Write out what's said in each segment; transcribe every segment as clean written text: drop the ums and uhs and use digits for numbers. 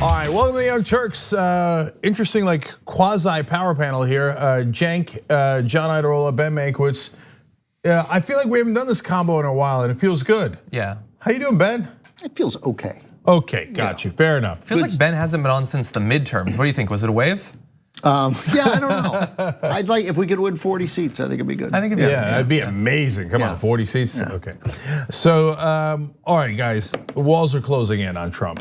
All right, welcome to the Young Turks. Interesting, like quasi power panel here. Cenk, John Iadarola, Ben Mankiewicz. I feel like we haven't done this combo in a while, and it feels good. Yeah. How you doing, Ben? It feels okay. Okay, got you. Fair enough. Feels like Ben hasn't been on since the midterms. What do you think? Was it a wave? Yeah, I don't know. I'd like if we could win 40 seats. I think it'd be good. I think it'd be that'd be amazing. Come on, 40 seats. Yeah. Okay. So, all right, guys, the walls are closing in on Trump.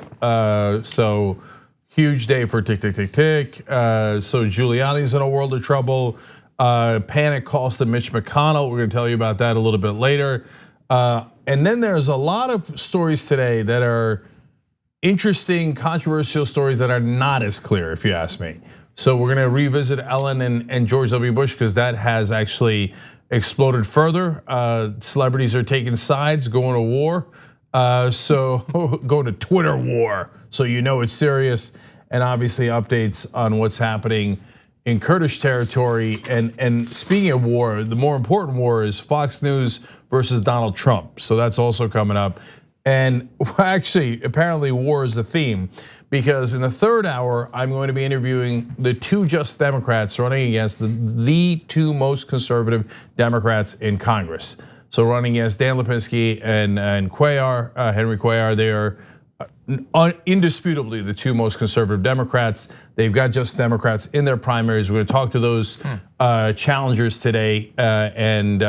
So huge day for tick, tick, tick, tick. So Giuliani's in a world of trouble. Panic cost of Mitch McConnell. We're going to tell you about that a little bit later. And then there's a lot of stories today that are interesting, controversial stories that are not as clear, if you ask me. So we're gonna revisit Ellen and George W. Bush because that has actually exploded further. Celebrities are taking sides, going to war. So going to Twitter war, so you know it's serious. And obviously updates on what's happening in Kurdish territory. And speaking of war, the more important war is Fox News versus Donald Trump. So that's also coming up. And actually, apparently war is the theme, because in the third hour, I'm going to be interviewing the two Just Democrats running against the two most conservative Democrats in Congress. So running against Dan Lipinski and Cuellar, Henry Cuellar. They are indisputably the two most conservative Democrats. They've got Just Democrats in their primaries. We're going to talk to those challengers today, and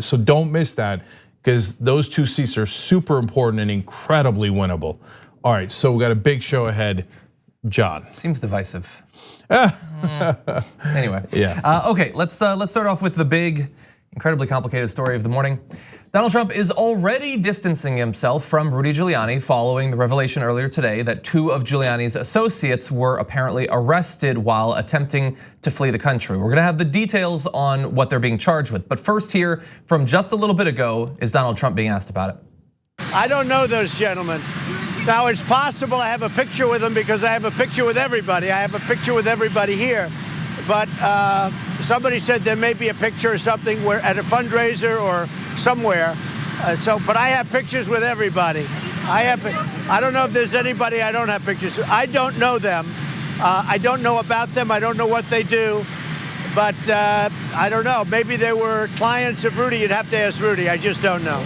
so don't miss that, because those two seats are super important and incredibly winnable. All right, so we got a big show ahead. John. Seems divisive. Anyway, yeah. Okay, let's start off with the big, incredibly complicated story of the morning. Donald Trump is already distancing himself from Rudy Giuliani following the revelation earlier today that two of Giuliani's associates were apparently arrested while attempting to flee the country. We're gonna have the details on what they're being charged with. But first here, from just a little bit ago, is Donald Trump being asked about it. I don't know those gentlemen. Now, it's possible I have a picture with them because I have a picture with everybody. I have a picture with everybody here. But somebody said there may be a picture or something where at a fundraiser or somewhere. But I have pictures with everybody. I don't know if there's anybody I don't have pictures with. I don't know them. I don't know about them. I don't know what they do. But I don't know. Maybe they were clients of Rudy. You'd have to ask Rudy. I just don't know.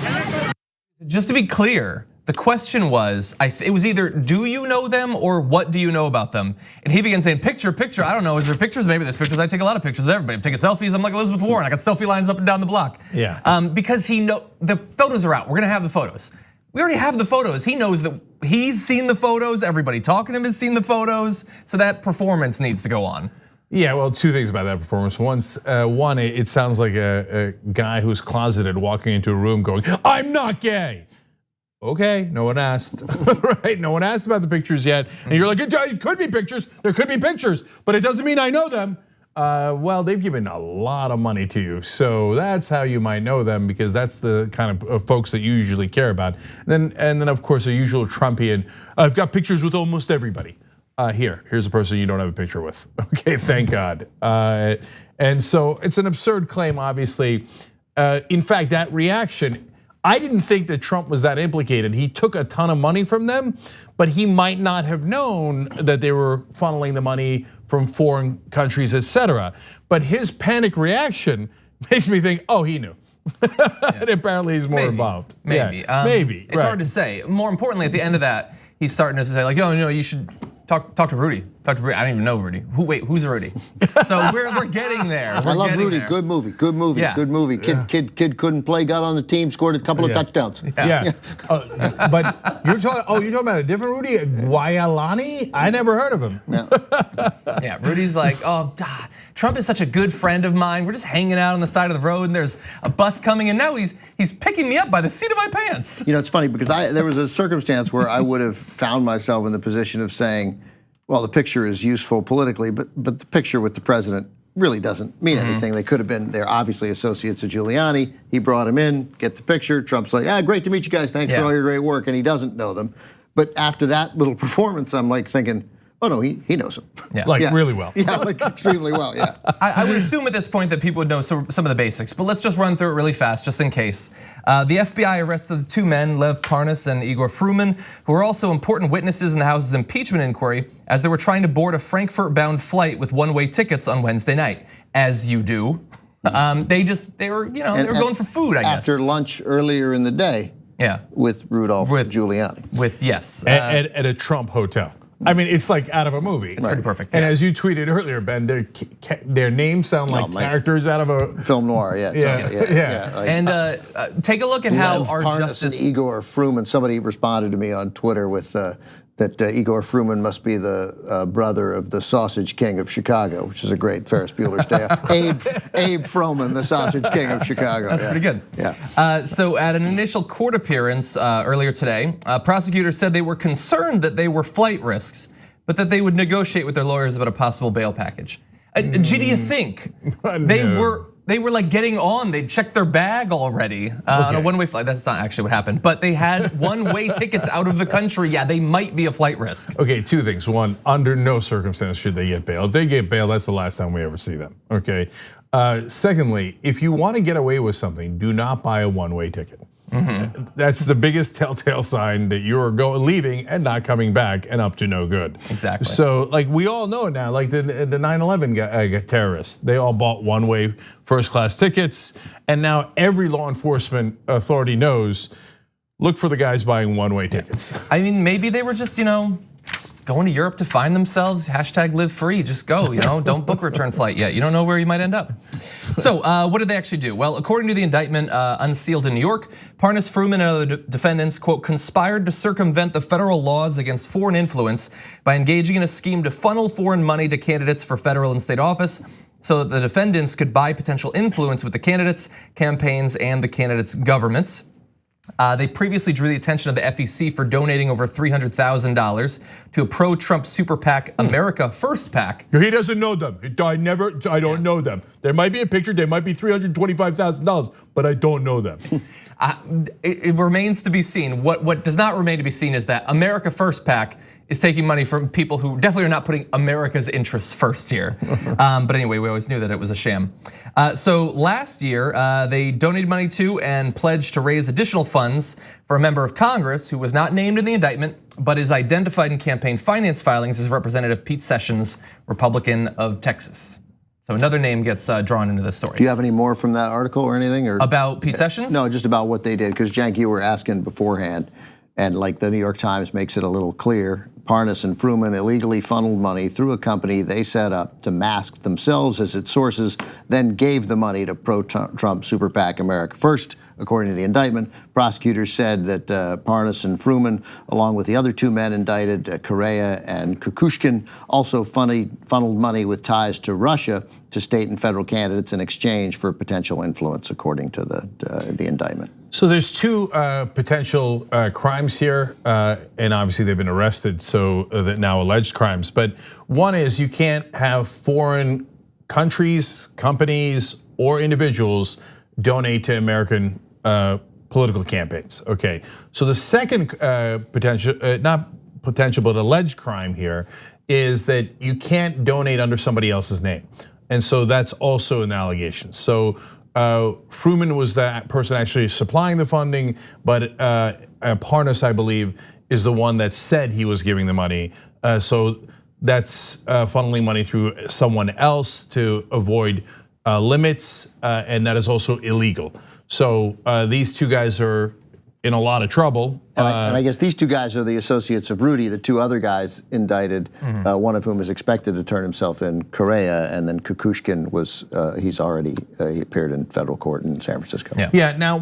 Just to be clear, the question was, it was either do you know them or what do you know about them? And he began saying picture, I don't know, is there pictures? Maybe there's pictures. I take a lot of pictures of everybody. I'm taking selfies, I'm like Elizabeth Warren. I got selfie lines up and down the block. Yeah. Because the photos are out, we're gonna have the photos. We already have the photos. He knows that he's seen the photos, everybody talking to him has seen the photos, so that performance needs to go on. Yeah, well, two things about that performance. One, it sounds like a guy who's closeted walking into a room going, "I'm not gay." Okay, no one asked, right? No one asked about the pictures yet. And you're like, it could be pictures, there could be pictures, but it doesn't mean I know them. Well, they've given a lot of money to you. So that's how you might know them, because that's the kind of folks that you usually care about. And then of course, a usual Trumpian, I've got pictures with almost everybody. Here's a person you don't have a picture with. Okay, thank God. And so it's an absurd claim, obviously. In fact, that reaction, I didn't think that Trump was that implicated. He took a ton of money from them, but he might not have known that they were funneling the money from foreign countries, etc. But his panic reaction makes me think, oh, he knew. And apparently he's more involved. Maybe, yeah, maybe. It's hard to say. More importantly, at the end of that, he's starting to say like, "Yo, you should talk to Rudy. Talk to Rudy." I don't even know Rudy. Who's Rudy? So we're getting there. I love Rudy. Good movie. Good movie. Yeah. Good movie. Kid couldn't play. Got on the team. Scored a couple of touchdowns. Yeah. But you're talking about a different Rudy, Giuliani? I never heard of him. Yeah. Rudy's like, oh, Trump is such a good friend of mine. We're just hanging out on the side of the road, and there's a bus coming, and now he's picking me up by the seat of my pants. You know, it's funny because there was a circumstance where I would have found myself in the position of saying, well, the picture is useful politically, but the picture with the president really doesn't mean anything. They could have been, they're obviously associates of Giuliani. He brought him in, get the picture. Trump's like, great to meet you guys. Thanks for all your great work. And he doesn't know them. But after that little performance, I'm like thinking, Oh no, he knows him. Yeah. Like really well. Yeah, like extremely well, yeah. I would assume at this point that people would know some of the basics, but let's just run through it really fast, just in case. The FBI arrested the two men, Lev Parnas and Igor Fruman, who were also important witnesses in the House's impeachment inquiry as they were trying to board a Frankfurt-bound flight with one-way tickets on Wednesday night, as you do. They were going for food, I guess. After lunch earlier in the day. Yeah. With Rudolph Giuliani. Yes. At a Trump hotel. I mean, it's like out of a movie. It's pretty perfect. And as you tweeted earlier, Ben, their names sound like characters out of a film noir. Yeah, totally, yeah. Like, and take a look at how our Parnas justice. And Igor Fruman. Somebody responded to me on Twitter with that Igor Fruman must be the brother of the Sausage King of Chicago, which is a great Ferris Bueller's Day Off. Abe Froman, the Sausage King of Chicago. That's pretty good. Yeah. So at an initial court appearance earlier today, prosecutors said they were concerned that they were flight risks, but that they would negotiate with their lawyers about a possible bail package. Gee, do you think they were like getting on? They checked their bag already on a one-way flight. That's not actually what happened, but they had one-way tickets out of the country. Yeah, they might be a flight risk. Okay, two things. One, under no circumstance should they get bail. If they get bail, that's the last time we ever see them. Okay. Secondly, if you want to get away with something, do not buy a one-way ticket. That's the biggest telltale sign that you're leaving and not coming back and up to no good. Exactly. So like we all know now, like the 9/11 terrorists, they all bought one-way first-class tickets, and now every law enforcement authority knows. Look for the guys buying one-way tickets. I mean, maybe they were just going to Europe to find themselves. #live free. Just go. Don't book a return flight yet. You don't know where you might end up. So what did they actually do? Well, according to the indictment unsealed in New York, Parnas, Fruman, and other defendants, quote, conspired to circumvent the federal laws against foreign influence by engaging in a scheme to funnel foreign money to candidates for federal and state office so that the defendants could buy potential influence with the candidates, campaigns, and the candidates' governments. They previously drew the attention of the FEC for donating over $300,000 to a pro-Trump super PAC, America First PAC. He doesn't know them. I don't know them. There might be a picture, there might be $325,000, but I don't know them. It remains to be seen. What does not remain to be seen is that America First PAC is taking money from people who definitely are not putting America's interests first here. But anyway, we always knew that it was a sham. So last year, they donated money to and pledged to raise additional funds for a member of Congress who was not named in the indictment, but is identified in campaign finance filings as Representative Pete Sessions, Republican of Texas. So another name gets drawn into this story. Do you have any more from that article or anything? Or about Pete Sessions? No, just about what they did, because Cenk, you were asking beforehand, and like the New York Times makes it a little clear, Parnas and Fruman illegally funneled money through a company they set up to mask themselves as its sources, then gave the money to pro-Trump super PAC America First. According to the indictment, prosecutors said that Parnas and Fruman, along with the other two men indicted, Correa and Kukushkin, also funneled money with ties to Russia to state and federal candidates in exchange for potential influence, according to the indictment. So there's two potential crimes here, and obviously they've been arrested, so that now alleged crimes. But one is you can't have foreign countries, companies, or individuals donate to American political campaigns. Okay, so the second not potential, but alleged crime here is that you can't donate under somebody else's name, and so that's also an allegation. So Fruman was that person actually supplying the funding, but Parnas, I believe, is the one that said he was giving the money. So that's funneling money through someone else to avoid limits, and that is also illegal. So these two guys are in a lot of trouble. And I guess these two guys are the associates of Rudy. The two other guys indicted, one of whom is expected to turn himself in, Correa, and then Kukushkin was he appeared in federal court in San Francisco. Yeah. Now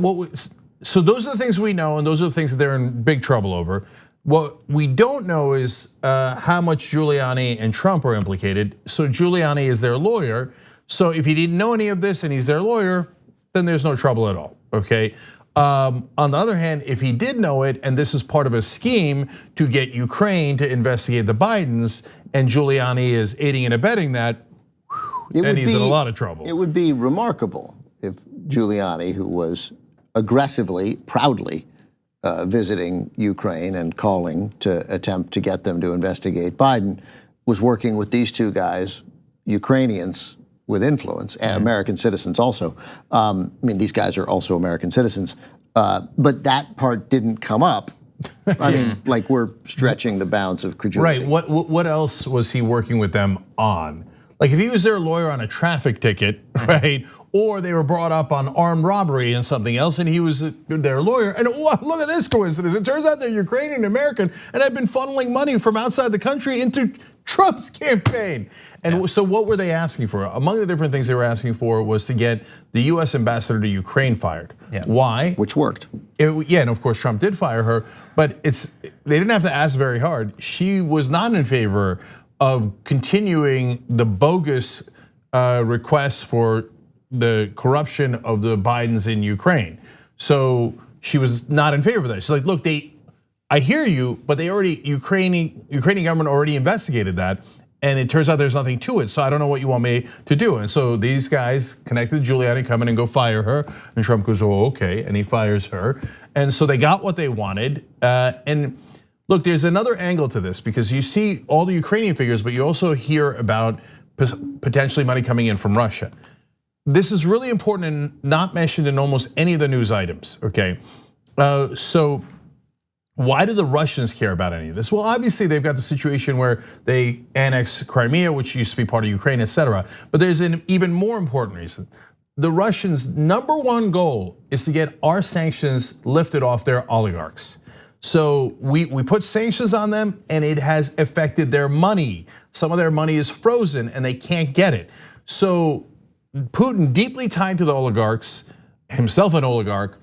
so those are the things we know, and those are the things that they're in big trouble over. What we don't know is how much Giuliani and Trump are implicated. So Giuliani is their lawyer. So if he didn't know any of this and he's their lawyer, then there's no trouble at all. Okay. On the other hand, if he did know it, and this is part of a scheme to get Ukraine to investigate the Bidens, and Giuliani is aiding and abetting that, then he's in a lot of trouble. It would be remarkable if Giuliani, who was aggressively, proudly visiting Ukraine and calling to attempt to get them to investigate Biden, was working with these two guys, Ukrainians with influence, and American citizens also. I mean, these guys are also American citizens, but that part didn't come up. I mean, like we're stretching the bounds of credulity. Right, what else was he working with them on? Like if he was their lawyer on a traffic ticket, right? Or they were brought up on armed robbery and something else, and he was their lawyer. And look at this coincidence. It turns out they're Ukrainian American and have been funneling money from outside the country into Trump's campaign. And so what were they asking for? Among the different things they were asking for was to get the US ambassador to Ukraine fired. Why? Which worked. Yeah, and of course Trump did fire her, but they didn't have to ask very hard. She was not in favor of continuing the bogus requests for the corruption of the Bidens in Ukraine. So she was not in favor of that. She's like, look, I hear you, but Ukrainian government already investigated that, and it turns out there's nothing to it. So I don't know what you want me to do. And so these guys connected to Giuliani, come in and go fire her. And Trump goes, oh, okay, and he fires her. And so they got what they wanted. And look, there's another angle to this because you see all the Ukrainian figures, but you also hear about potentially money coming in from Russia. This is really important and not mentioned in almost any of the news items, okay? So why do the Russians care about any of this? Well, obviously they've got the situation where they annexed Crimea, which used to be part of Ukraine, etc. But there's an even more important reason. The Russians' #1 goal is to get our sanctions lifted off their oligarchs. So we put sanctions on them and it has affected their money. Some of their money is frozen and they can't get it. So Putin, deeply tied to the oligarchs, himself an oligarch,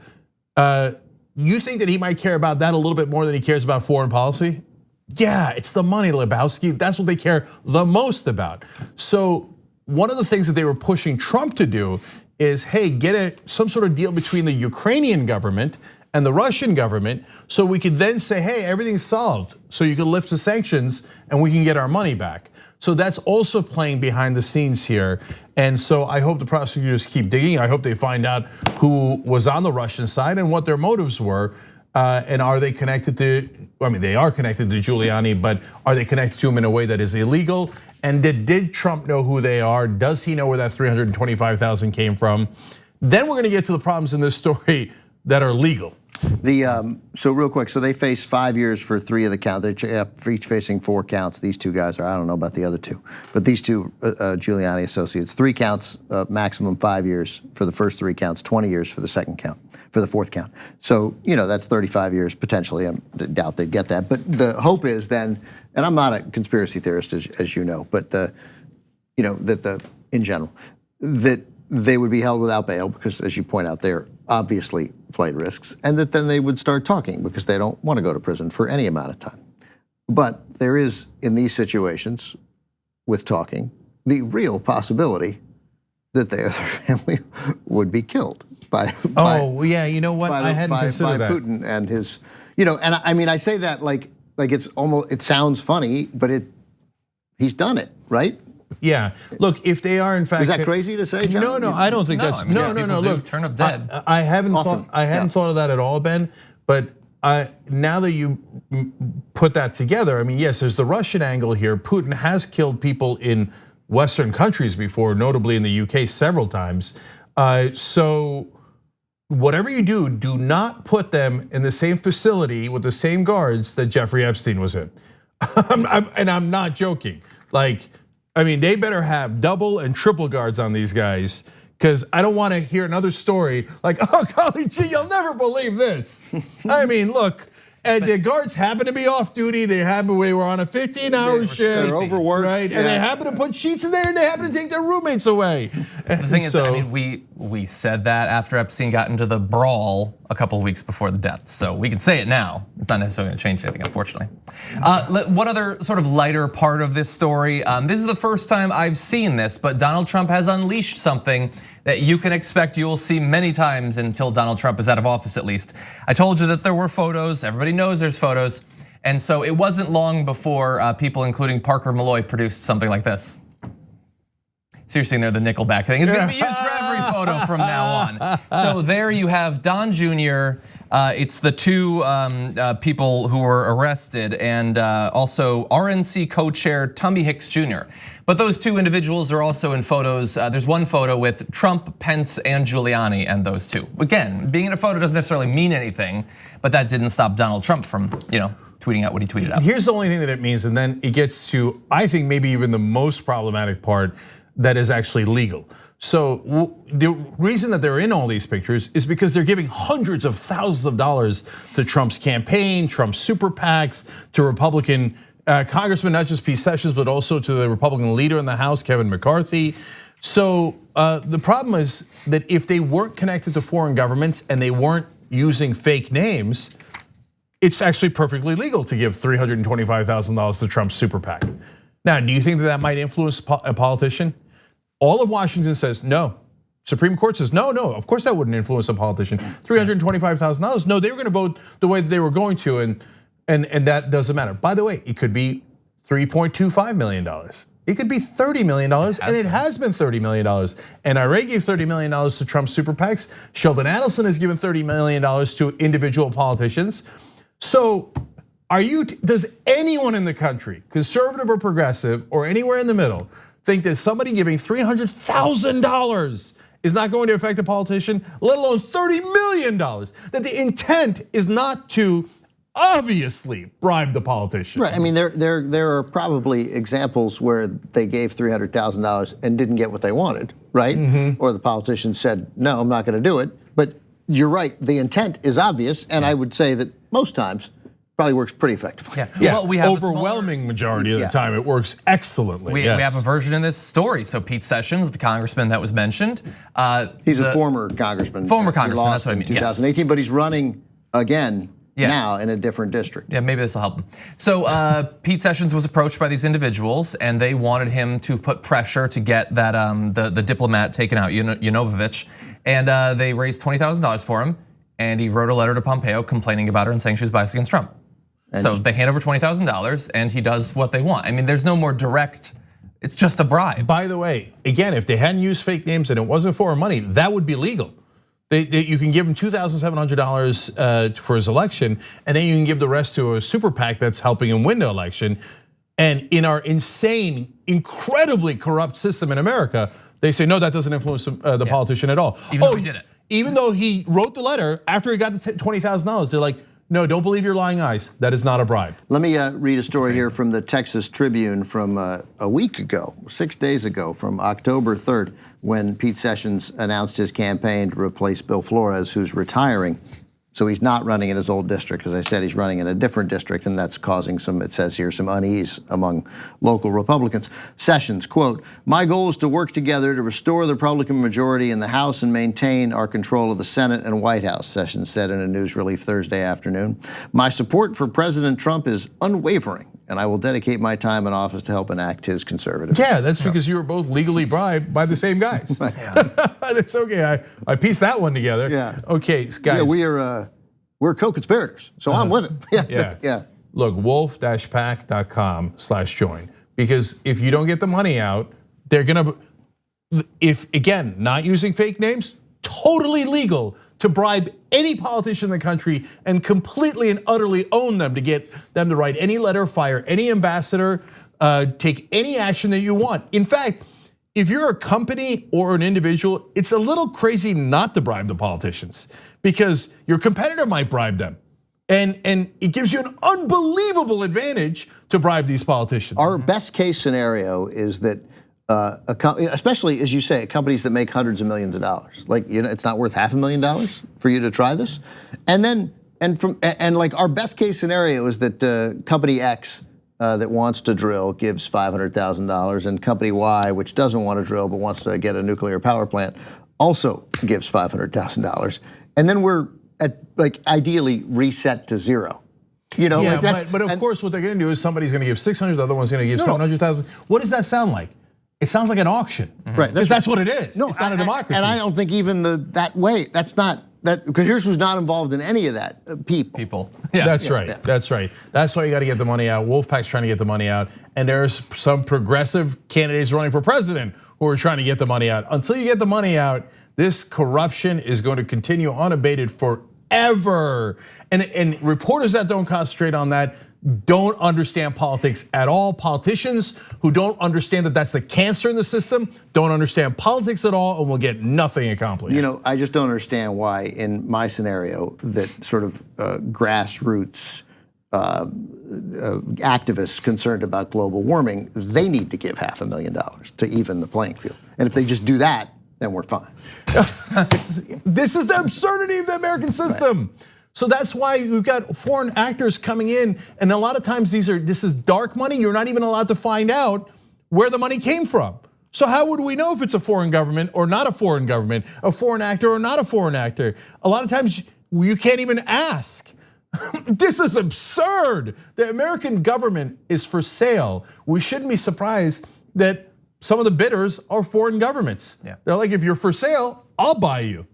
you think that he might care about that a little bit more than he cares about foreign policy? Yeah, it's the money, Lebowski. That's what they care the most about. So one of the things that they were pushing Trump to do is, hey, get some sort of deal between the Ukrainian government and the Russian government so we could then say, hey, everything's solved. So you can lift the sanctions and we can get our money back. So that's also playing behind the scenes here. And so I hope the prosecutors keep digging. I hope they find out who was on the Russian side and what their motives were. And are they connected to, I mean, they are connected to Giuliani, but are they connected to him in a way that is illegal? And did Trump know who they are? Does he know where that 325,000 came from? Then we're gonna get to the problems in this story that are legal. So real quick, so they face 5 years for 3 of the counts. They're each facing 4 counts. These 2 guys are, I don't know about the other 2, but these 2 Giuliani associates, 3 counts, maximum 5 years for the first 3 counts, 20 years for the second count, for the 4th count. So that's 35 years potentially. I doubt they'd get that, but the hope is then, and I'm not a conspiracy theorist as you know, but in general, that they would be held without bail because, as you point out, they're obviously flight risks, and that then they would start talking because they don't want to go to prison for any amount of time. But there is, in these situations, with talking, the real possibility that they or their family would be killed by yeah, you know what? I hadn't considered that. Putin and his, and I mean, I say that like it's almost, it sounds funny, but he's done it, right? Yeah, look, if they are in fact, is that crazy to say, John? No, I don't think that's. I mean, no. Look, turn up dead. I hadn't thought of that at all, Ben. But now that you put that together, I mean, yes, there's the Russian angle here. Putin has killed people in Western countries before, notably in the UK several times. So whatever you do, do not put them in the same facility with the same guards that Jeffrey Epstein was in. And I'm not joking. Like, I mean, they better have double and triple guards on these guys, because I don't want to hear another story like, oh, golly gee, you'll never believe this. I mean, look, and the guards happen to be off duty. They were on a 15-hour shift. They're overworked, right? Yeah. And they happen to put sheets in there, and they happen to take their roommates away. The thing is, I mean, we said that after Epstein got into the brawl a couple of weeks before the death, so we can say it now. It's not necessarily going to change anything, unfortunately. One other sort of lighter part of this story. This is the first time I've seen this, but Donald Trump has unleashed something that you can expect you will see many times until Donald Trump is out of office, at least. I told you that there were photos. Everybody knows there's photos. And so it wasn't long before people, including Parker Malloy, produced something like this. So you're seeing there the Nickelback thing. It's gonna be used for every photo from now on. So there you have Don Jr. It's the two people who were arrested and also RNC co-chair Tommy Hicks Jr. But those two individuals are also in photos. There's one photo with Trump, Pence, and Giuliani, and those two. Again, being in a photo doesn't necessarily mean anything, but that didn't stop Donald Trump from, tweeting out what he tweeted out. Here's the only thing that it means, and then it gets to, I think, maybe even the most problematic part that is actually legal. So the reason that they're in all these pictures is because they're giving hundreds of thousands of dollars to Trump's campaign, Trump's super PACs, to Republican congressmen, not just Pete Sessions, but also to the Republican leader in the House, Kevin McCarthy. So the problem is that if they weren't connected to foreign governments and they weren't using fake names, it's actually perfectly legal to give $325,000 to Trump's super PAC. Now, do you think that might influence a politician? All of Washington says no. Supreme Court says no, of course that wouldn't influence a politician. $325,000, no, they were gonna vote the way that they were going to, and that doesn't matter. By the way, it could be $3.25 million. It could be $30 million, and it has been $30 million. NRA gave $30 million to Trump's super PACs. Sheldon Adelson has given $30 million to individual politicians. So does anyone in the country, conservative or progressive or anywhere in the middle, think that somebody giving $300,000 is not going to affect a politician, let alone $30 million? That the intent is not to obviously bribe the politician. Right, I mean, there are probably examples where they gave $300,000 and didn't get what they wanted, right? Or the politician said, no, I'm not gonna do it. But you're right, the intent is obvious, and I would say that most times probably works pretty effectively. Yeah. Well, we have overwhelming majority of the time it works excellently. We have a version in this story. So Pete Sessions, the congressman that was mentioned, he's a former congressman. Former congressman, that's what I mean. 2018, but he's running again now in a different district. Yeah, maybe this will help him. So Pete Sessions was approached by these individuals, and they wanted him to put pressure to get that the diplomat taken out, Yanovovich, and they raised $20,000 for him, and he wrote a letter to Pompeo complaining about her and saying she was biased against Trump. So they hand over $20,000 and he does what they want. I mean, there's no more direct, it's just a bribe. By the way, again, if they hadn't used fake names and it wasn't foreign money, that would be legal. You can give him $2,700 for his election, and then you can give the rest to a super PAC that's helping him win the election. And in our insane, incredibly corrupt system in America, they say, no, that doesn't influence the politician at all. Even though he did it. Even though he wrote the letter after he got the $20,000, they're like, no, don't believe your lying eyes. That is not a bribe. Let me read a story here from the Texas Tribune from a week ago, 6 days ago, from October 3rd, when Pete Sessions announced his campaign to replace Bill Flores, who's retiring. So he's not running in his old district. As I said, he's running in a different district, and that's causing some, it says here, some unease among local Republicans. Sessions, quote, "My goal is to work together to restore the Republican majority in the House and maintain our control of the Senate and White House," Sessions said in a news relief Thursday afternoon. "My support for President Trump is unwavering, and I will dedicate my time in office to help enact his conservative." Yeah, that's because you were both legally bribed by the same guys. It's okay, I pieced that one together. Yeah. Okay, guys. Yeah, we're co-conspirators, so I'm with him. Yeah. Look, wolf-pac.com/join, because if you don't get the money out, they're gonna, if again, not using fake names, totally legal to bribe any politician in the country and completely and utterly own them, to get them to write any letter, fire any ambassador, take any action that you want. In fact, if you're a company or an individual, it's a little crazy not to bribe the politicians, because your competitor might bribe them. And it gives you an unbelievable advantage to bribe these politicians. Our best case scenario is that, especially as you say, companies that make hundreds of millions of dollars, like, it's not worth $500,000 for you to try this. And like our best case scenario is that company X that wants to drill gives $500,000, and company Y, which doesn't want to drill but wants to get a nuclear power plant, also gives $500,000. And then we're at, like, ideally reset to zero. But of course what they're gonna do is somebody's gonna give 600, the other one's gonna give 700,000. What does that sound like? It sounds like an auction. Right. Because that's what it is. No, it's not a democracy. And I don't think even that way, that's not, because yours was not involved in any of that, people. Yeah. That's right, that's right. That's why you gotta get the money out. Wolfpack's trying to get the money out, and there's some progressive candidates running for president who are trying to get the money out. Until you get the money out, this corruption is going to continue unabated forever. ever. And reporters that don't concentrate on that don't understand politics at all. Politicians who don't understand that that's the cancer in the system don't understand politics at all and will get nothing accomplished. You know, I just don't understand why in my scenario that sort of grassroots activists concerned about global warming, they need to give $500,000 to even the playing field. And if they just do that, then we're fine. This is the absurdity of the American system. Right. So that's why you've got foreign actors coming in, and a lot of times this is dark money. You're not even allowed to find out where the money came from. So how would we know if it's a foreign government or not a foreign government, a foreign actor or not a foreign actor? A lot of times you can't even ask. This is absurd. The American government is for sale. We shouldn't be surprised that some of the bidders are foreign governments. Yeah. They're like, if you're for sale, I'll buy you.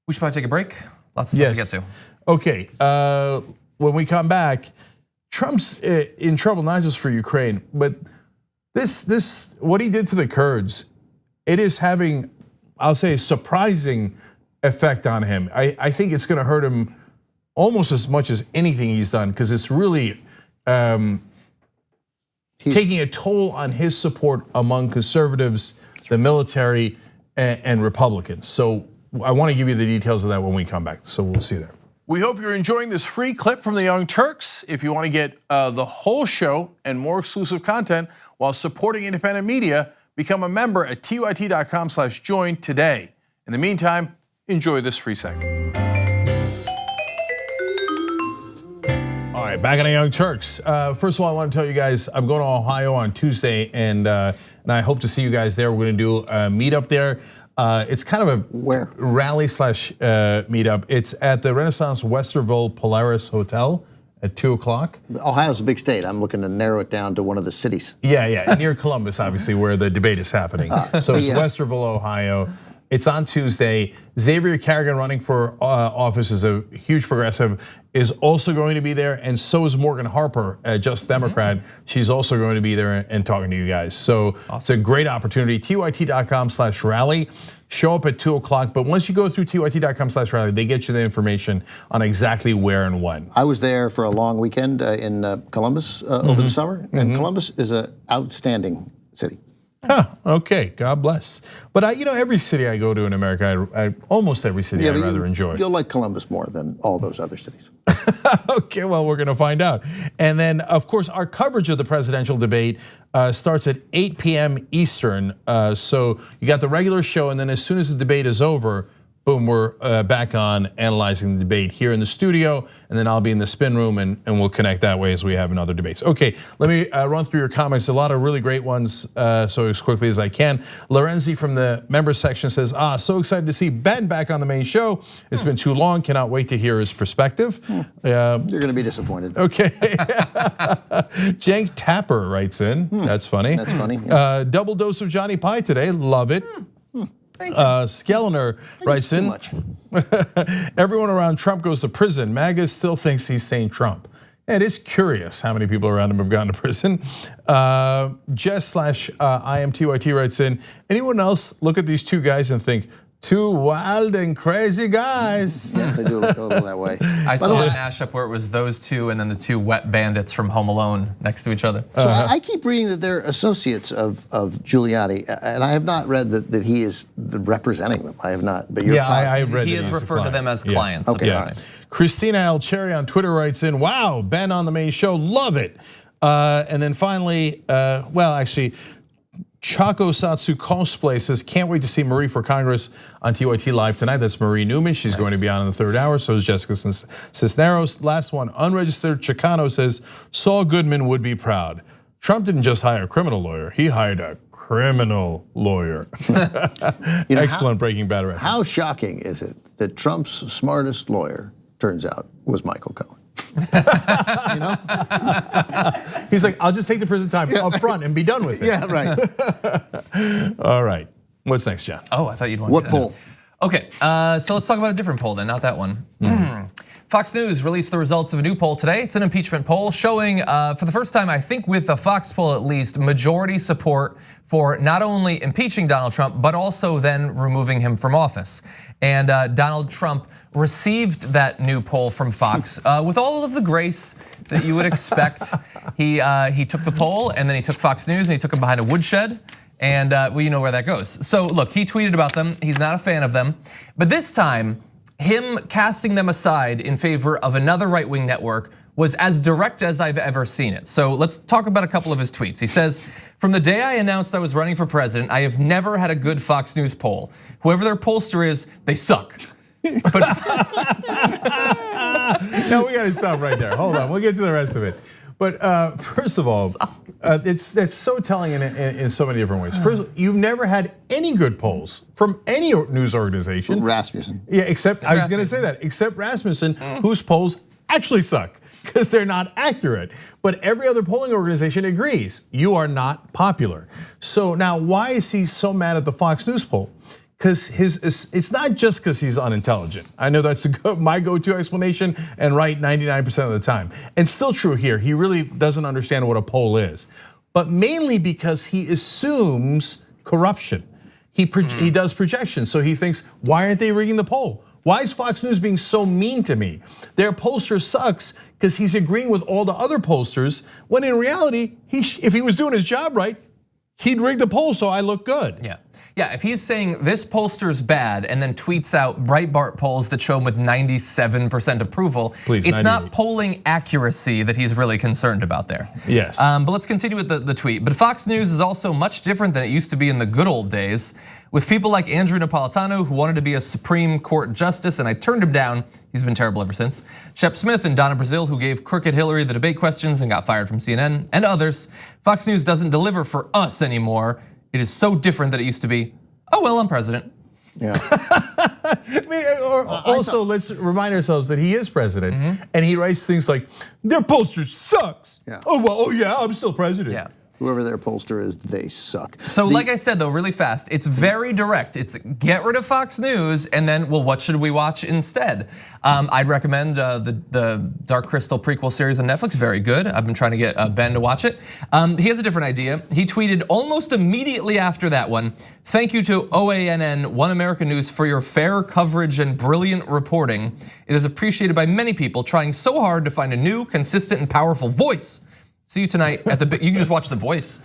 We should probably take a break. Lots of stuff to get to. Okay, when we come back, Trump's in trouble not just for Ukraine, but this what he did to the Kurds, it is having, I'll say, a surprising effect on him. I think it's gonna hurt him almost as much as anything he's done, because it's really taking a toll on his support among conservatives, the military, and Republicans. So I want to give you the details of that when we come back, so we'll see there. We hope you're enjoying this free clip from the Young Turks. If you want to get the whole show and more exclusive content while supporting independent media, become a member at tyt.com/join today. In the meantime, enjoy this free segment. All right, back on the Young Turks. First of all, I want to tell you guys, I'm going to Ohio on Tuesday, and I hope to see you guys there. We're going to do a meetup there. It's kind of a rally / meetup. It's at the Renaissance Westerville Polaris Hotel at 2 o'clock. Ohio's a big state. I'm looking to narrow it down to one of the cities. Yeah, near Columbus, obviously, where the debate is happening. So it's Westerville, Ohio. It's on Tuesday. Xavier Carrigan, running for office, is a huge progressive, is also going to be there, and so is Morgan Harper, a Just Democrat. She's also going to be there and talking to you guys. So it's a great opportunity. tyt.com/rally. Show up at 2 o'clock, but once you go through tyt.com/rally, they get you the information on exactly where and when. I was there for a long weekend in Columbus over the summer, and Columbus is an outstanding city. Okay, God bless. But every city I go to in America, almost every city I rather enjoy. You'll like Columbus more than all those other cities. Okay, well, we're gonna find out. And then, of course, our coverage of the presidential debate starts at 8 p.m. Eastern. So you got the regular show, and then as soon as the debate is over, boom, we're back on analyzing the debate here in the studio, and then I'll be in the spin room, and we'll connect that way as we have in other debates. Okay, let me run through your comments. A lot of really great ones, so as quickly as I can. Lorenzi from the members section says, so excited to see Ben back on the main show. It's been too long, cannot wait to hear his perspective. You're gonna be disappointed. Okay. Cenk Tapper writes in, that's funny. That's funny. Yeah. Double dose of Johnny Pie today, love it. Skellner writes in, everyone around Trump goes to prison. MAGA still thinks he's saying Trump. It is curious how many people around him have gone to prison. Jess/IMTYT writes in, anyone else look at these two guys and think, two wild and crazy guys. Yeah, they do look a little that way. I saw a mashup where it was those two and then the two wet bandits from Home Alone next to each other. So I keep reading that they're associates of Giuliani, and I have not read that he is representing them. I have not. But I've read he that has he's referred to them as clients. Okay. Yeah. Christina L. Cherry on Twitter writes in, wow, Ben on the main show, love it. And then finally, Chaco Satsu Cosplay says, can't wait to see Marie for Congress on TYT Live tonight. That's Marie Newman. She's going to be on in the third hour. So is Jessica Cisneros. Last one, unregistered Chicano says, Saul Goodman would be proud. Trump didn't just hire a criminal lawyer. He hired a criminal lawyer. Excellent Breaking Bad reference. How shocking is it that Trump's smartest lawyer, turns out, was Michael Cohen? He's like, I'll just take the prison time up front and be done with it. Yeah, right. All right, what's next, John? Oh, I thought you'd want What poll? Okay, so let's talk about a different poll then, not that one. Fox News released the results of a new poll today. It's an impeachment poll showing, for the first time, I think with the Fox poll at least, majority support for not only impeaching Donald Trump, but also then removing him from office. And Donald Trump received that new poll from Fox with all of the grace that you would expect. He took the poll and then he took Fox News and he took them behind a woodshed. And well, you know where that goes. So look, he tweeted about them. He's not a fan of them. But this time, him casting them aside in favor of another right-wing network was as direct as I've ever seen it. So let's talk about a couple of his tweets. He says, "From the day I announced I was running for president, I have never had a good Fox News poll. Whoever their pollster is, they suck." But no, we gotta stop right there. Hold on, we'll get to the rest of it. But first of all, that's so telling in so many different ways. First, you've never had any good polls from any news organization. Rasmussen. Yeah, except I was gonna say that, except Rasmussen, whose polls actually suck because they're not accurate. But every other polling organization agrees you are not popular. So now, why is he so mad at the Fox News poll? Because it's not just because he's unintelligent. I know that's my go-to explanation and right 99% of the time. And still true here, he really doesn't understand what a poll is. But mainly because he assumes corruption. He does projections, so he thinks, why aren't they rigging the poll? Why is Fox News being so mean to me? Their pollster sucks because he's agreeing with all the other pollsters, when in reality, if he was doing his job right, he'd rig the poll so I look good. Yeah, if he's saying this pollster's bad and then tweets out Breitbart polls that show him with 97% approval, please, it's 98. not polling accuracy that he's really concerned about there. Yes. But let's continue with the tweet. But Fox News is also much different than it used to be in the good old days, with people like Andrew Napolitano, who wanted to be a Supreme Court justice, and I turned him down. He's been terrible ever since. Shep Smith and Donna Brazile, who gave crooked Hillary the debate questions and got fired from CNN, and others. Fox News doesn't deliver for us anymore. It is so different than it used to be. Oh, well, I'm president. Yeah. Also, let's remind ourselves that he is president, and he writes things like, their pollster sucks. Yeah. Oh, well, oh yeah, I'm still president. Yeah. Whoever their pollster is, they suck. So like I said though, really fast, it's very direct. It's get rid of Fox News and then, well, what should we watch instead? I'd recommend the Dark Crystal prequel series on Netflix, very good. I've been trying to get Ben to watch it. He has a different idea. He tweeted almost immediately after that one, "Thank you to OANN, One American News, for your fair coverage and brilliant reporting. It is appreciated by many people trying so hard to find a new, consistent, and powerful voice. See you tonight at the big, you can just watch The Voice.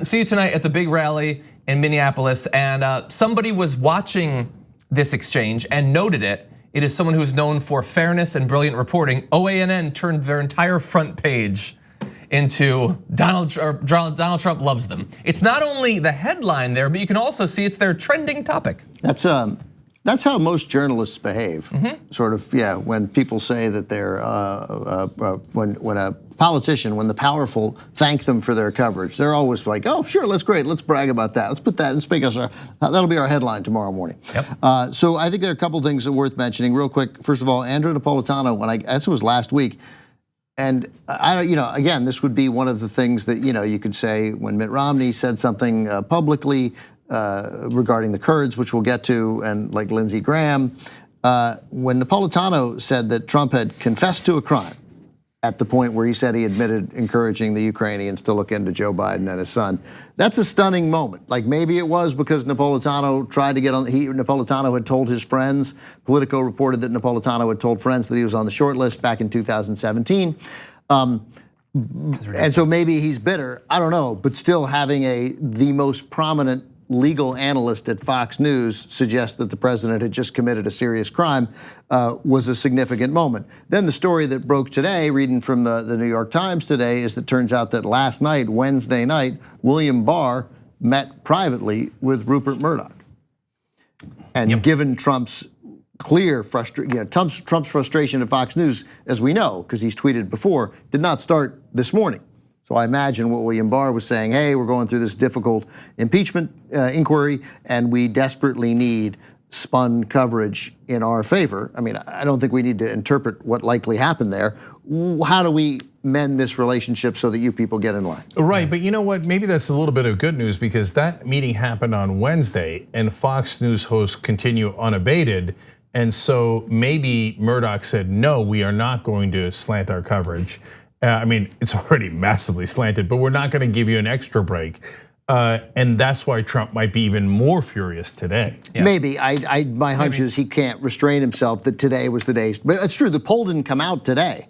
See you tonight at the big rally in Minneapolis." And somebody was watching this exchange and noted it. It is someone who is known for fairness and brilliant reporting. OANN turned their entire front page into Donald Trump loves them. It's not only the headline there, but you can also see it's their trending topic. That's how most journalists behave. Sort of, yeah. When people say that they're when a politician, when the powerful thank them for their coverage, they're always like, "Oh, sure, that's great. Let's brag about that. Let's put that and speak us. That'll be our headline tomorrow morning." Yep. So I think there are a couple things that are worth mentioning real quick. First of all, Andrew Napolitano, when I guess it was last week, and again, this would be one of the things that you could say when Mitt Romney said something publicly regarding the Kurds, which we'll get to, and like Lindsey Graham, when Napolitano said that Trump had confessed to a crime at the point where he said he admitted encouraging the Ukrainians to look into Joe Biden and his son. That's a stunning moment. Like maybe it was because Napolitano tried to get on, Napolitano had told his friends, Politico reported that Napolitano had told friends that he was on the short list back in 2017. And so maybe he's bitter, I don't know, but still having the most prominent legal analyst at Fox News suggest that the president had just committed a serious crime was a significant moment. Then the story that broke today, reading from the New York Times today, is that it turns out that last night, Wednesday night, William Barr met privately with Rupert Murdoch. And given Trump's clear frustration, Trump's frustration at Fox News, as we know, because he's tweeted before, did not start this morning. So I imagine what William Barr was saying, hey, we're going through this difficult impeachment inquiry and we desperately need spun coverage in our favor. I mean, I don't think we need to interpret what likely happened there. How do we mend this relationship so that you people get in line? Right, but you know what? Maybe that's a little bit of good news because that meeting happened on Wednesday and Fox News hosts continue unabated. And so maybe Murdoch said, no, we are not going to slant our coverage. I mean, it's already massively slanted, but we're not going to give you an extra break. And that's why Trump might be even more furious today. Yeah. Maybe. My hunch is he can't restrain himself that today was the day. But it's true, the poll didn't come out today,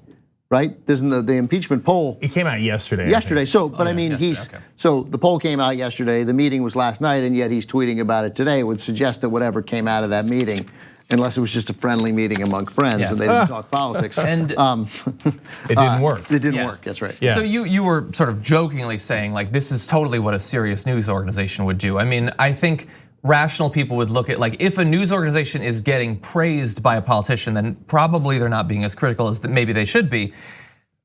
right? Isn't the impeachment poll? It came out yesterday. Yesterday. So, but I mean, yesterday, okay. so the poll came out yesterday. The meeting was last night, and yet he's tweeting about it today. It would suggest that whatever came out of that meeting, unless it was just a friendly meeting among friends and they didn't talk politics. And it didn't work. It didn't work. That's right. Yeah. So you were sort of jokingly saying like this is totally what a serious news organization would do. I mean, I think rational people would look at like if a news organization is getting praised by a politician, then probably they're not being as critical as maybe they should be.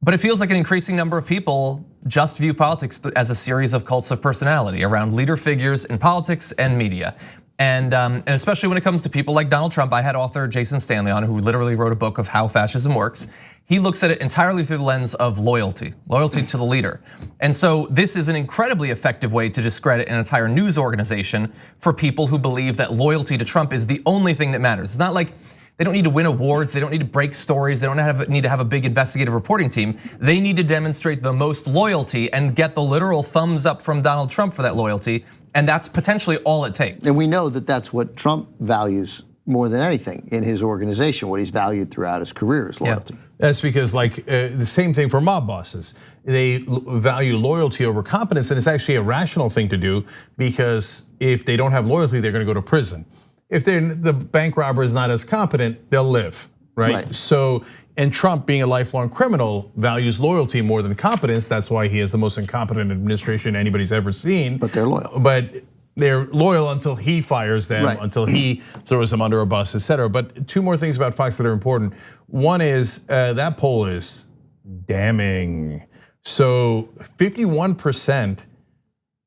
But it feels like an increasing number of people just view politics as a series of cults of personality around leader figures in politics and media. And especially when it comes to people like Donald Trump, I had author Jason Stanley on who literally wrote a book of how fascism works. He looks at it entirely through the lens of loyalty to the leader. And so this is an incredibly effective way to discredit an entire news organization for people who believe that loyalty to Trump is the only thing that matters. It's not like they don't need to win awards, they don't need to break stories, they don't need to have a big investigative reporting team. They need to demonstrate the most loyalty and get the literal thumbs up from Donald Trump for that loyalty. And that's potentially all it takes. And we know that that's what Trump values more than anything in his organization. What he's valued throughout his career is loyalty. Yeah. That's because like the same thing for mob bosses. They value loyalty over competence, and it's actually a rational thing to do because if they don't have loyalty, they're going to go to prison. If the bank robber is not as competent, they'll live, right? So, and Trump, being a lifelong criminal, values loyalty more than competence. That's why he has the most incompetent administration anybody's ever seen. But they're loyal. But they're loyal until he fires them, until he throws them under a bus, et cetera. But two more things about Fox that are important. One is that poll is damning. So 51%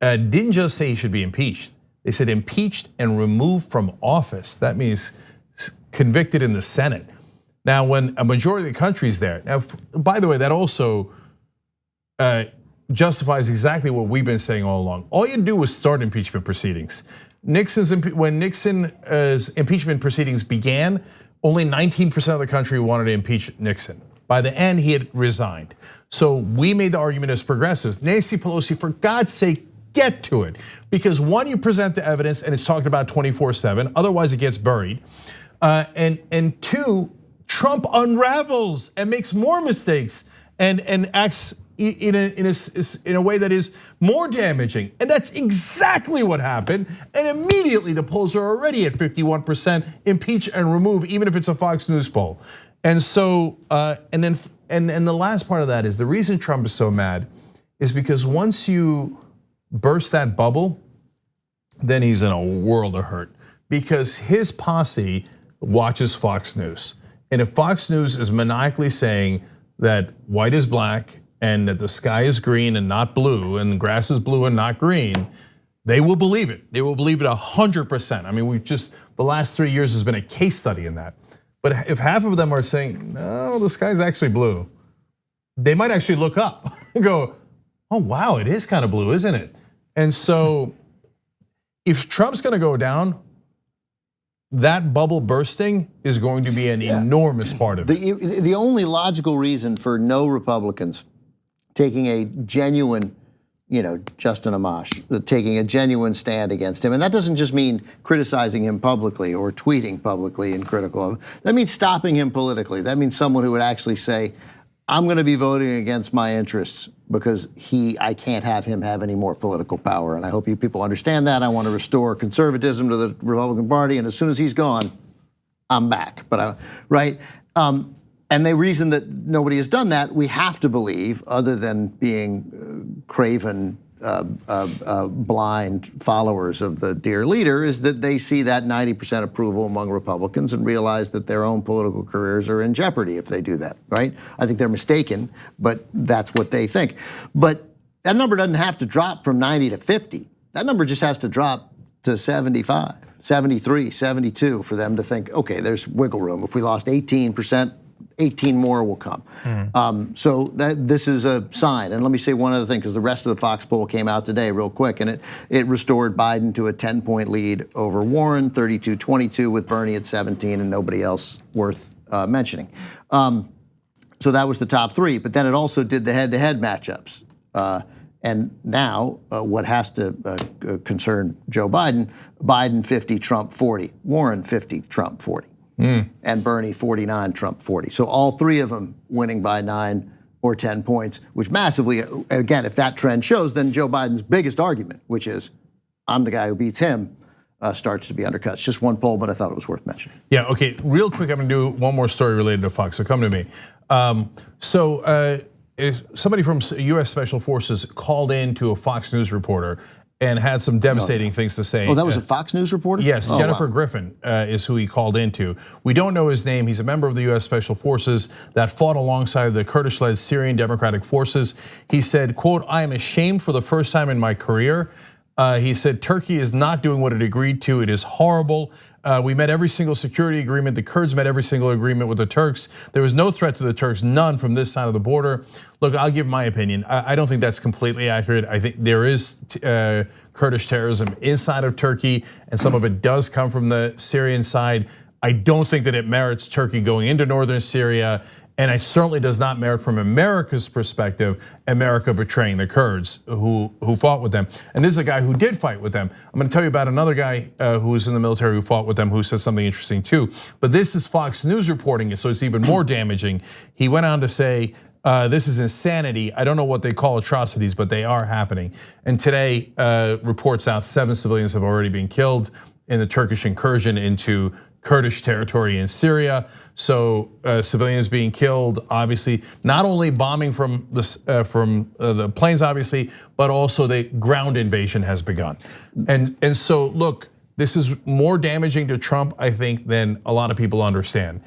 didn't just say he should be impeached. They said impeached and removed from office. That means convicted in the Senate. Now, when a majority of the country's there. Now, by the way, that also justifies exactly what we've been saying all along. All you do was start impeachment proceedings. When Nixon's impeachment proceedings began, only 19% of the country wanted to impeach Nixon. By the end, he had resigned. So we made the argument as progressives. Nancy Pelosi, for God's sake, get to it. Because one, you present the evidence and it's talked about 24/7, otherwise it gets buried. And two, Trump unravels and makes more mistakes and acts in a way that is more damaging. And that's exactly what happened. And immediately the polls are already at 51%, impeach and remove, even if it's a Fox News poll. And so, and the last part of that is the reason Trump is so mad is because once you burst that bubble, then he's in a world of hurt because his posse watches Fox News. And if Fox News is maniacally saying that white is black and that the sky is green and not blue and the grass is blue and not green, they will believe it. They will believe it 100%. I mean, the last 3 years has been a case study in that. But if half of them are saying, no, the sky's actually blue, they might actually look up and go, oh wow, it is kind of blue, isn't it? And so if Trump's gonna go down, that bubble bursting is going to be an enormous part of it. The only logical reason for no Republicans taking a genuine, Justin Amash, taking a genuine stand against him, and that doesn't just mean criticizing him publicly or tweeting publicly and critical of him. That means stopping him politically. That means someone who would actually say, I'm gonna be voting against my interests because I can't have him have any more political power. And I hope you people understand that. I want to restore conservatism to the Republican Party. And as soon as he's gone, I'm back. But right? And the reason that nobody has done that, we have to believe, other than being craven, blind followers of the dear leader, is that they see that 90% approval among Republicans and realize that their own political careers are in jeopardy if they do that, right? I think they're mistaken, but that's what they think. But that number doesn't have to drop from 90 to 50. That number just has to drop to 75, 73, 72 for them to think, okay, there's wiggle room. If we lost 18%, 18 more will come. So this is a sign. And let me say one other thing, because the rest of the Fox poll came out today real quick, and it restored Biden to a 10-point lead over Warren, 32-22 with Bernie at 17 and nobody else worth mentioning. So that was the top three, but then it also did the head-to-head matchups. And now what has to concern Joe Biden, Biden 50, Trump 40, Warren 50, Trump 40, and Bernie 49, Trump 40. So all three of them winning by 9 or 10 points, which massively, again, if that trend shows, then Joe Biden's biggest argument, which is I'm the guy who beats him, starts to be undercut. It's just one poll, but I thought it was worth mentioning. Yeah, okay, real quick, I'm gonna do one more story related to Fox, so come to me. Somebody from US Special Forces called in to a Fox News reporter and had some devastating things to say. Oh, that was a Fox News reporter? Yes, oh, Jennifer wow. Griffin is who he called into. We don't know his name. He's a member of the US Special Forces that fought alongside the Kurdish-led Syrian Democratic Forces. He said, quote, "I am ashamed for the first time in my career." He said, "Turkey is not doing what it agreed to. It is horrible. We met every single security agreement. The Kurds met every single agreement with the Turks. There was no threat to the Turks, none from this side of the border." Look, I'll give my opinion. I don't think that's completely accurate. I think there is Kurdish terrorism inside of Turkey, and some of it does come from the Syrian side. I don't think that it merits Turkey going into northern Syria. And it certainly does not merit, from America's perspective, America betraying the Kurds who fought with them. And this is a guy who did fight with them. I'm gonna tell you about another guy who was in the military who fought with them, who says something interesting too. But this is Fox News reporting it, so it's even more damaging. He went on to say, this is insanity. I don't know what they call atrocities, but they are happening. And today, reports out 7 civilians have already been killed in the Turkish incursion into Kurdish territory in Syria. So civilians being killed, obviously, not only bombing from the planes, obviously, but also the ground invasion has begun. And so look, this is more damaging to Trump, I think, than a lot of people understand.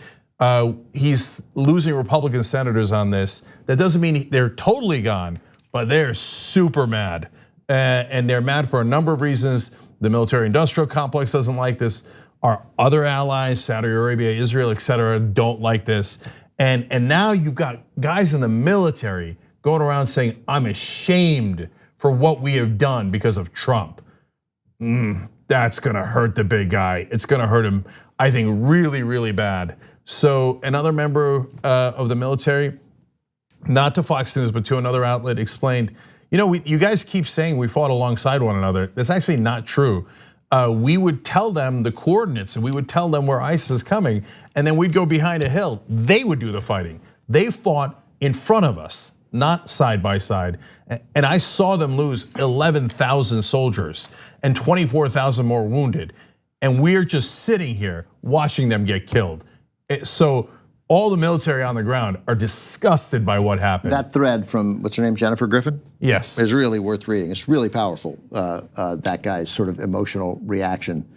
He's losing Republican senators on this. That doesn't mean they're totally gone, but they're super mad. And they're mad for a number of reasons. The military-industrial complex doesn't like this. Our other allies, Saudi Arabia, Israel, et cetera, don't like this. And now you've got guys in the military going around saying, I'm ashamed for what we have done because of Trump. That's gonna hurt the big guy. It's gonna hurt him, I think, really, really bad. So another member of the military, not to Fox News, but to another outlet, explained, you guys keep saying we fought alongside one another. That's actually not true. We would tell them the coordinates and we would tell them where ISIS is coming, and then we'd go behind a hill. They would do the fighting. They fought in front of us, not side by side. And I saw them lose 11,000 soldiers and 24,000 more wounded. And we're just sitting here watching them get killed. So all the military on the ground are disgusted by what happened. That thread from, what's her name, Jennifer Griffin? Yes. Is really worth reading. It's really powerful, that guy's sort of emotional reaction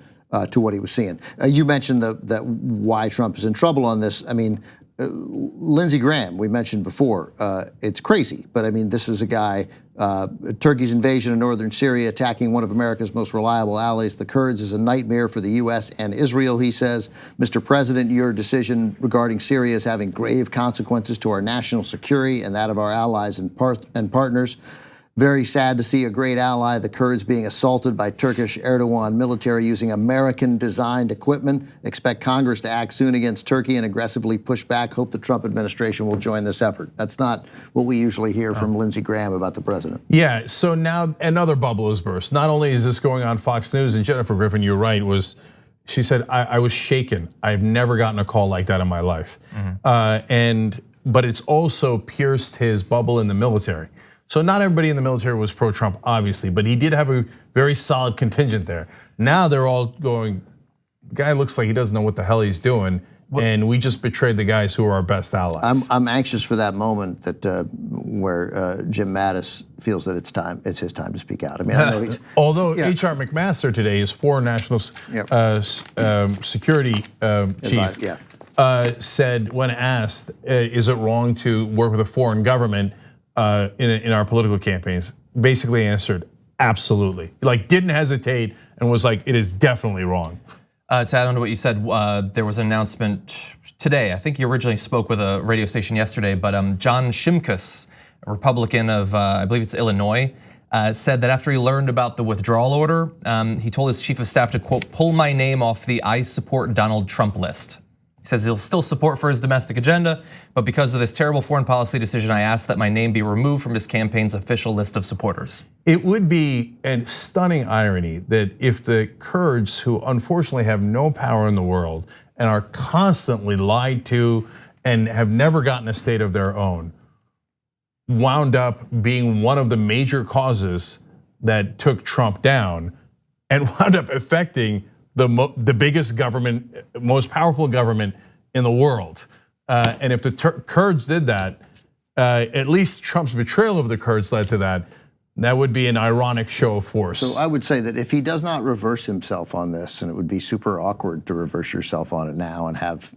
to what he was seeing. You mentioned that why Trump is in trouble on this. I mean, Lindsey Graham, we mentioned before, it's crazy, but I mean, this is a guy, Turkey's invasion of northern Syria, attacking one of America's most reliable allies, the Kurds, is a nightmare for the US and Israel, he says. Mr. President, your decision regarding Syria is having grave consequences to our national security and that of our allies and partners. Very sad to see a great ally, the Kurds, being assaulted by Turkish Erdogan military using American-designed equipment. Expect Congress to act soon against Turkey and aggressively push back. Hope the Trump administration will join this effort. That's not what we usually hear from Lindsey Graham about the president. Yeah, so now another bubble has burst. Not only is this going on Fox News, and Jennifer Griffin, you're right, she said, I was shaken. I've never gotten a call like that in my life. But it's also pierced his bubble in the military. So not everybody in the military was pro-Trump, obviously, but he did have a very solid contingent there. Now they're all going, the guy looks like he doesn't know what the hell he's doing, and we just betrayed the guys who are our best allies. I'm anxious for that moment that where Jim Mattis feels that it's his time to speak out. I mean, I know he's although HR McMaster today is foreign national security chief, said when asked, is it wrong to work with a foreign government in our political campaigns, basically answered absolutely. Like, didn't hesitate and was like, it is definitely wrong. To add on to what you said, there was an announcement today. I think you originally spoke with a radio station yesterday, but John Shimkus, a Republican of, I believe it's Illinois, said that after he learned about the withdrawal order, he told his chief of staff to, quote, pull my name off the I support Donald Trump list. He says he'll still support for his domestic agenda, but because of this terrible foreign policy decision, I ask that my name be removed from his campaign's official list of supporters. It would be a stunning irony that if the Kurds, who unfortunately have no power in the world and are constantly lied to and have never gotten a state of their own, wound up being one of the major causes that took Trump down and wound up affecting the biggest government, most powerful government in the world. And if the Kurds did that, at least Trump's betrayal of the Kurds led to that. That would be an ironic show of force. So I would say that if he does not reverse himself on this, and it would be super awkward to reverse yourself on it now and have,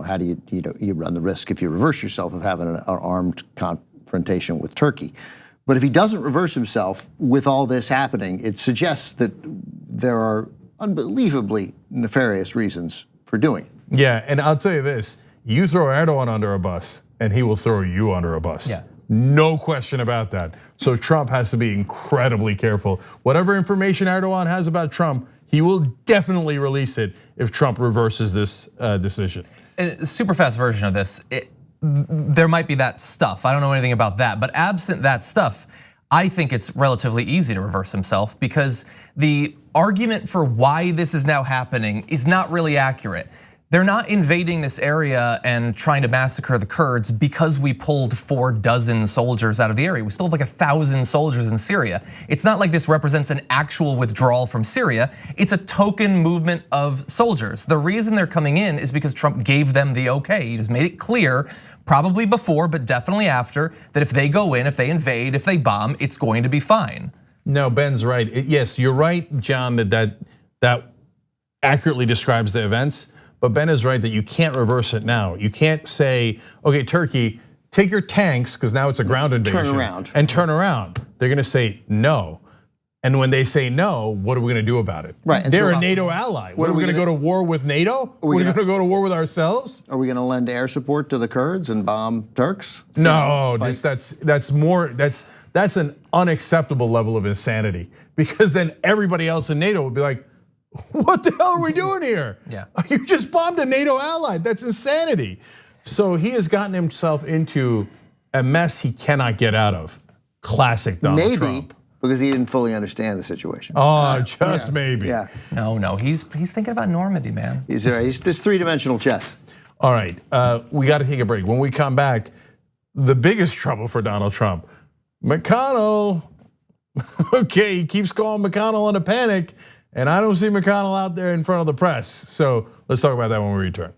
how do you run the risk if you reverse yourself of having an armed confrontation with Turkey. But if he doesn't reverse himself with all this happening, it suggests that there are unbelievably nefarious reasons for doing it. Yeah, and I'll tell you this, you throw Erdogan under a bus and he will throw you under a bus. Yeah. No question about that. So Trump has to be incredibly careful. Whatever information Erdogan has about Trump, he will definitely release it if Trump reverses this decision. And a super fast version of this, there might be that stuff. I don't know anything about that, but absent that stuff, I think it's relatively easy to reverse himself because the argument for why this is now happening is not really accurate. They're not invading this area and trying to massacre the Kurds because we pulled 4 soldiers out of the area. We still have like 1,000 soldiers in Syria. It's not like this represents an actual withdrawal from Syria. It's a token movement of soldiers. The reason they're coming in is because Trump gave them the okay. He just made it clear, probably before, but definitely after, that if they go in, if they invade, if they bomb, it's going to be fine. No, Ben's right. Yes, you're right, John, that accurately describes the events. But Ben is right that you can't reverse it now. You can't say, okay, Turkey, take your tanks, because now it's a ground invasion. Turn around. They're gonna say no. And when they say no, what are we gonna do about it? Right. They're a NATO ally. What are we gonna go to war with NATO? We're gonna go to war with ourselves? Are we gonna lend air support to the Kurds and bomb Turks? No, that's an unacceptable level of insanity. Because then everybody else in NATO would be like, what the hell are we doing here? Yeah. You just bombed a NATO ally. That's insanity. So he has gotten himself into a mess he cannot get out of. Classic Donald Trump. Maybe because he didn't fully understand the situation. Oh, just maybe. Yeah. No, he's thinking about Normandy, man. He's this 3-dimensional chess. All right, we got to take a break. When we come back, the biggest trouble for Donald Trump, McConnell. Okay, he keeps calling McConnell in a panic. And I don't see McConnell out there in front of the press. So let's talk about that when we return.